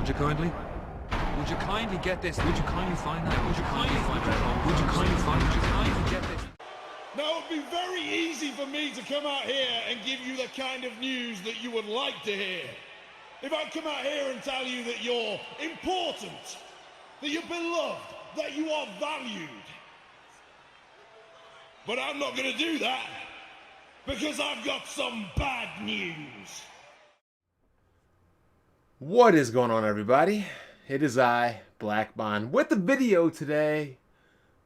Would you kindly? Would you kindly get this? Would you kindly find that? Would you kindly find that? Would you kindly find? Would you kindly get this? Now, it would be very easy for me to come out here and give you the kind of news that you would like to hear. If I come out here and tell you that you're important, that you're beloved, that you are valued. But I'm not going to do that, because I've got some bad news. What is going on, everybody? It is I, Black Bond, with a video today.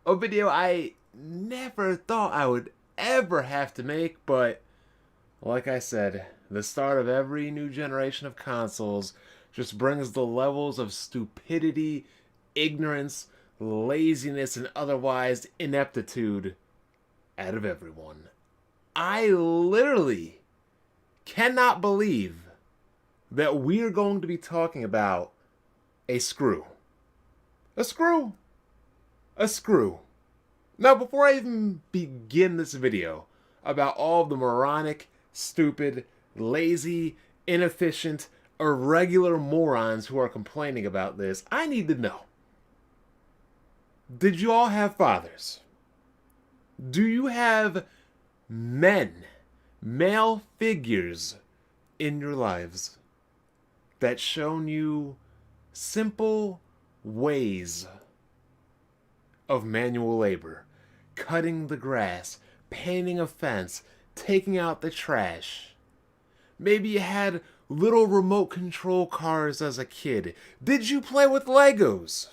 A video I never thought I would ever have to make, but like I said, the start of every new generation of consoles just brings the levels of stupidity, ignorance, laziness, and otherwise ineptitude out of everyone. I literally cannot believe that we're going to be talking about a screw. A screw. A screw. Now, before I even begin this video about all the moronic, stupid, lazy, inefficient, irregular morons who are complaining about this, I need to know. Did you all have fathers? Do you have men, male figures in your lives that's shown you simple ways of manual labor? Cutting the grass, painting a fence, taking out the trash. Maybe you had little remote control cars as a kid. Did you play with Legos?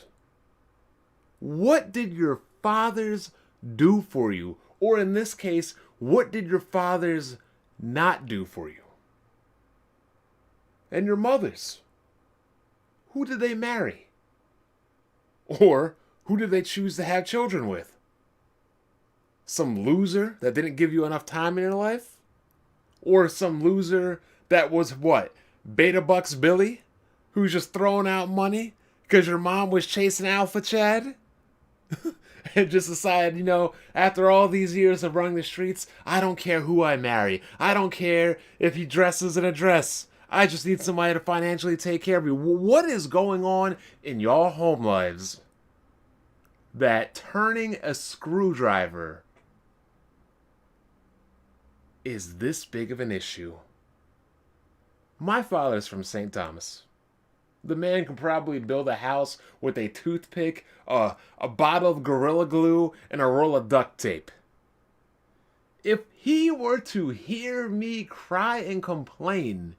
What did your fathers do for you? Or in this case, what did your fathers not do for you? And your mothers? Who did they marry? Or who did they choose to have children with? Some loser that didn't give you enough time in your life? Or some loser that was what? Beta Bucks Billy? Who's just throwing out money because your mom was chasing Alpha Chad? And just decided, after all these years of running the streets, I don't care who I marry. I don't care if he dresses in a dress. I just need somebody to financially take care of me. What is going on in y'all home lives that turning a screwdriver is this big of an issue? My father's from St. Thomas. The man can probably build a house with a toothpick, a bottle of Gorilla Glue, and a roll of duct tape. If he were to hear me cry and complain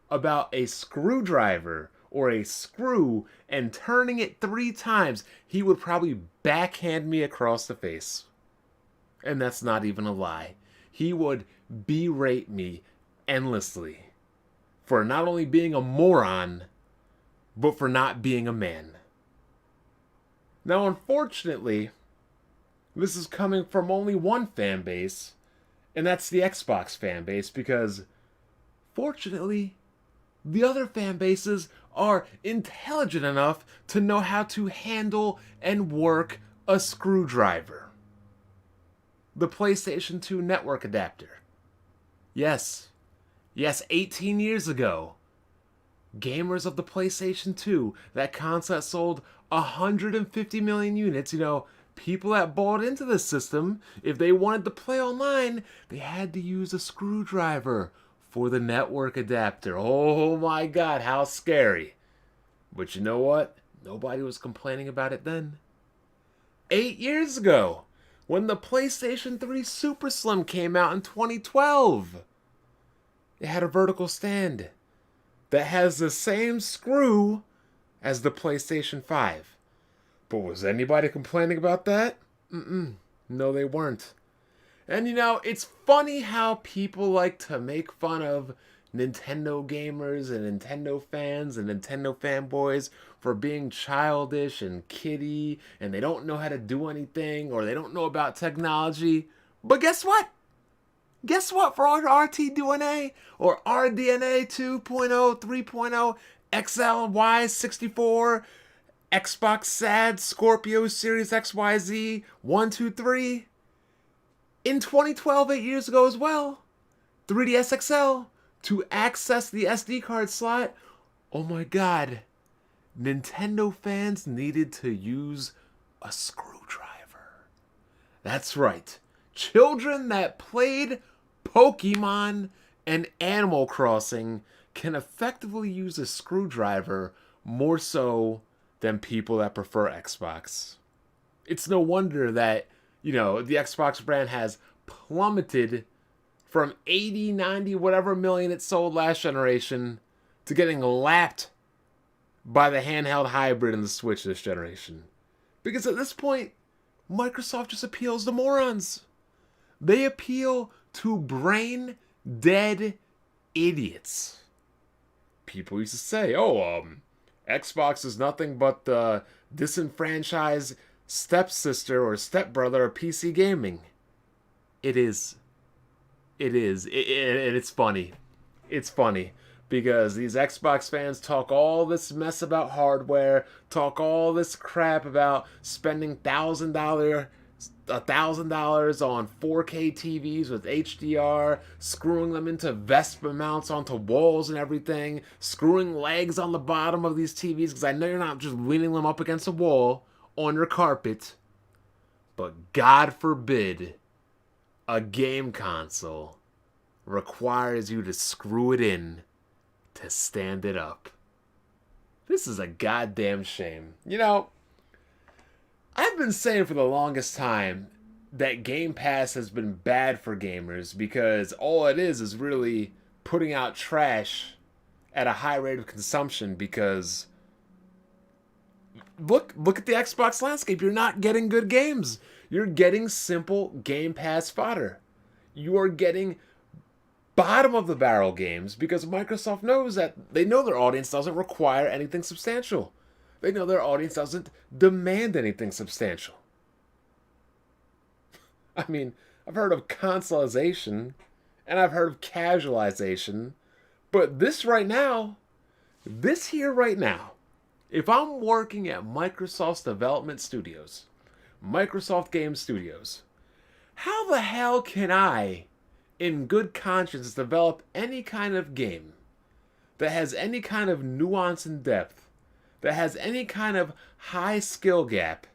about a screwdriver or a screw and turning it 3 times, he would probably backhand me across the face. And that's not even a lie. He would berate me endlessly for not only being a moron, but for not being a man. Now, unfortunately, this is coming from only one fan base, and that's the Xbox fan base, because fortunately, the other fan bases are intelligent enough to know how to handle and work a screwdriver. The PlayStation 2 network adapter. Yes, 18 years ago, gamers of the PlayStation 2, that console sold 150 million units, people that bought into the system, if they wanted to play online, they had to use a screwdriver for the network adapter. Oh my God, how scary. But you know what? Nobody was complaining about it then. 8 years ago, when the PlayStation 3 Super Slim came out in 2012, it had a vertical stand that has the same screw as the PlayStation 5. But was anybody complaining about that? No, they weren't. And it's funny how people like to make fun of Nintendo gamers and Nintendo fans and Nintendo fanboys for being childish and kiddie, and they don't know how to do anything, or they don't know about technology. But guess what? Guess what? For our RTDNA or RDNA 2.0, 3.0, XL, Y, 64, Xbox SAD, Scorpio Series XYZ, 1, 2, 3. In 2012, 8 years ago as well, 3DS XL, to access the SD card slot, oh my God, Nintendo fans needed to use a screwdriver. That's right. Children that played Pokemon and Animal Crossing can effectively use a screwdriver more so than people that prefer Xbox. It's no wonder that, the Xbox brand has plummeted from 80, 90, whatever million it sold last generation to getting lapped by the handheld hybrid and the Switch this generation. Because at this point, Microsoft just appeals to morons. They appeal to brain dead idiots. People used to say, Xbox is nothing but the disenfranchised stepsister or stepbrother of PC gaming. It is. And it's funny. It's funny because these Xbox fans talk all this mess about hardware, talk all this crap about spending $1,000 on 4K TVs with HDR, screwing them into Vespa mounts onto walls and everything, screwing legs on the bottom of these TVs, because I know you're not just leaning them up against a wall on your carpet. But God forbid a game console requires you to screw it in to stand it up. This is a goddamn shame. I've been saying for the longest time that Game Pass has been bad for gamers because all it is really putting out trash at a high rate of consumption because look at the Xbox landscape. You're not getting good games. You're getting simple Game Pass fodder. You are getting bottom of the barrel games because Microsoft knows that they know their audience doesn't require anything substantial. They know their audience doesn't demand anything substantial. I mean, I've heard of consoleization and I've heard of casualization, but this here right now, if I'm working at Microsoft's development studios, Microsoft Game Studios, how the hell can I, in good conscience, develop any kind of game that has any kind of nuance and depth, that has any kind of high skill gap,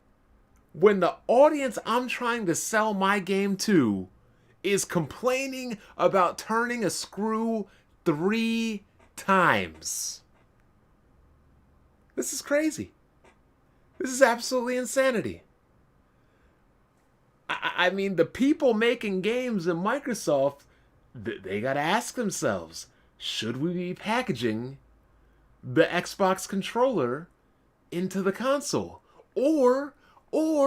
when the audience I'm trying to sell my game to is complaining about turning a screw 3 times? This is crazy. This is absolutely insanity. I mean, the people making games in Microsoft, they gotta ask themselves, should we be packaging the Xbox controller into the console? Or,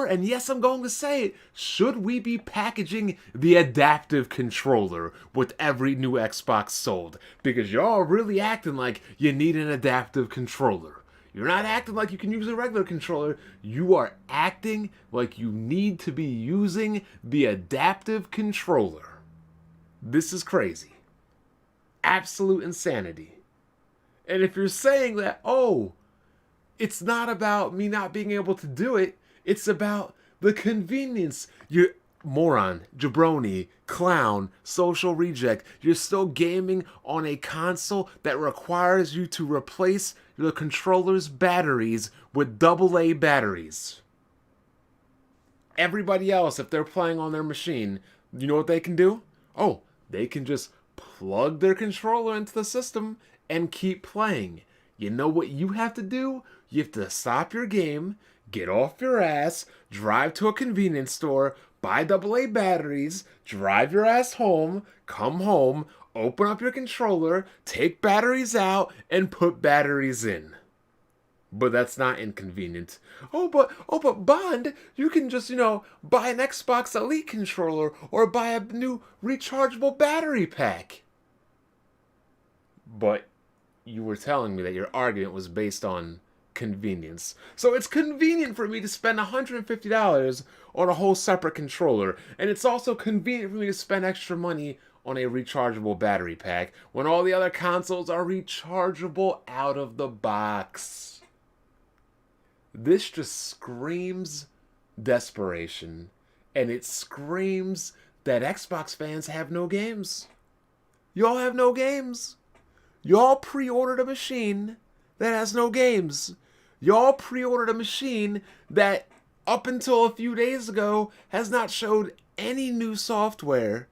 and yes, I'm going to say it, should we be packaging the adaptive controller with every new Xbox sold? Because y'all really acting like you need an adaptive controller. You're not acting like you can use a regular controller. You are acting like you need to be using the adaptive controller. This is crazy. Absolute insanity. And if you're saying that, it's not about me not being able to do it, it's about the convenience. You're moron, jabroni, clown, social reject. You're still gaming on a console that requires you to replace the controller's batteries with AA batteries. Everybody else, if they're playing on their machine, you know what they can do? They can just plug their controller into the system and keep playing. You know what you have to do? You have to stop your game, get off your ass, drive to a convenience store, buy AA batteries, drive your ass home, come home, open up your controller, take batteries out, and put batteries in. But that's not inconvenient. But Bond, you can just, buy an Xbox Elite controller or buy a new rechargeable battery pack. But you were telling me that your argument was based on convenience. So it's convenient for me to spend $150 on a whole separate controller, and it's also convenient for me to spend extra money on a rechargeable battery pack when all the other consoles are rechargeable out of the box. This just screams desperation, and it screams that Xbox fans have no games. Y'all have no games. Y'all pre-ordered a machine that has no games. Y'all pre-ordered a machine that, up until a few days ago, has not showed any new software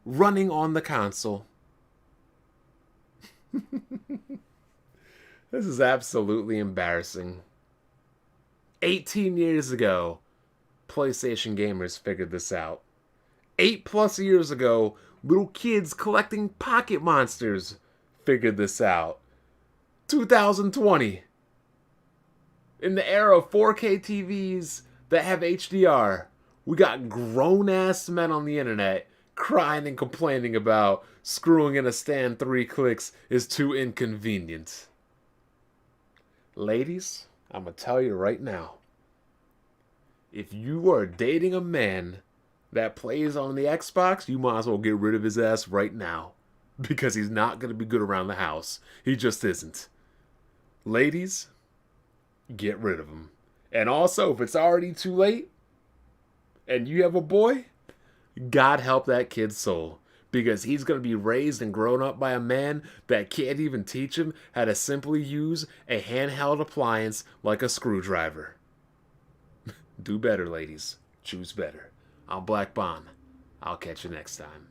running on the console. This is absolutely embarrassing. 18 years ago, PlayStation gamers figured this out. 8+ years ago, little kids collecting Pocket Monsters figured this out. 2020. In the era of 4K TVs that have HDR, we got grown-ass men on the internet crying and complaining about screwing in a stand 3 clicks is too inconvenient. Ladies, I'm going to tell you right now. If you are dating a man that plays on the Xbox, you might as well get rid of his ass right now. Because he's not going to be good around the house. He just isn't. Ladies, get rid of him. And also, if it's already too late, and you have a boy, God help that kid's soul. Because he's going to be raised and grown up by a man that can't even teach him how to simply use a handheld appliance like a screwdriver. Do better, ladies. Choose better. I'm Black Bond. I'll catch you next time.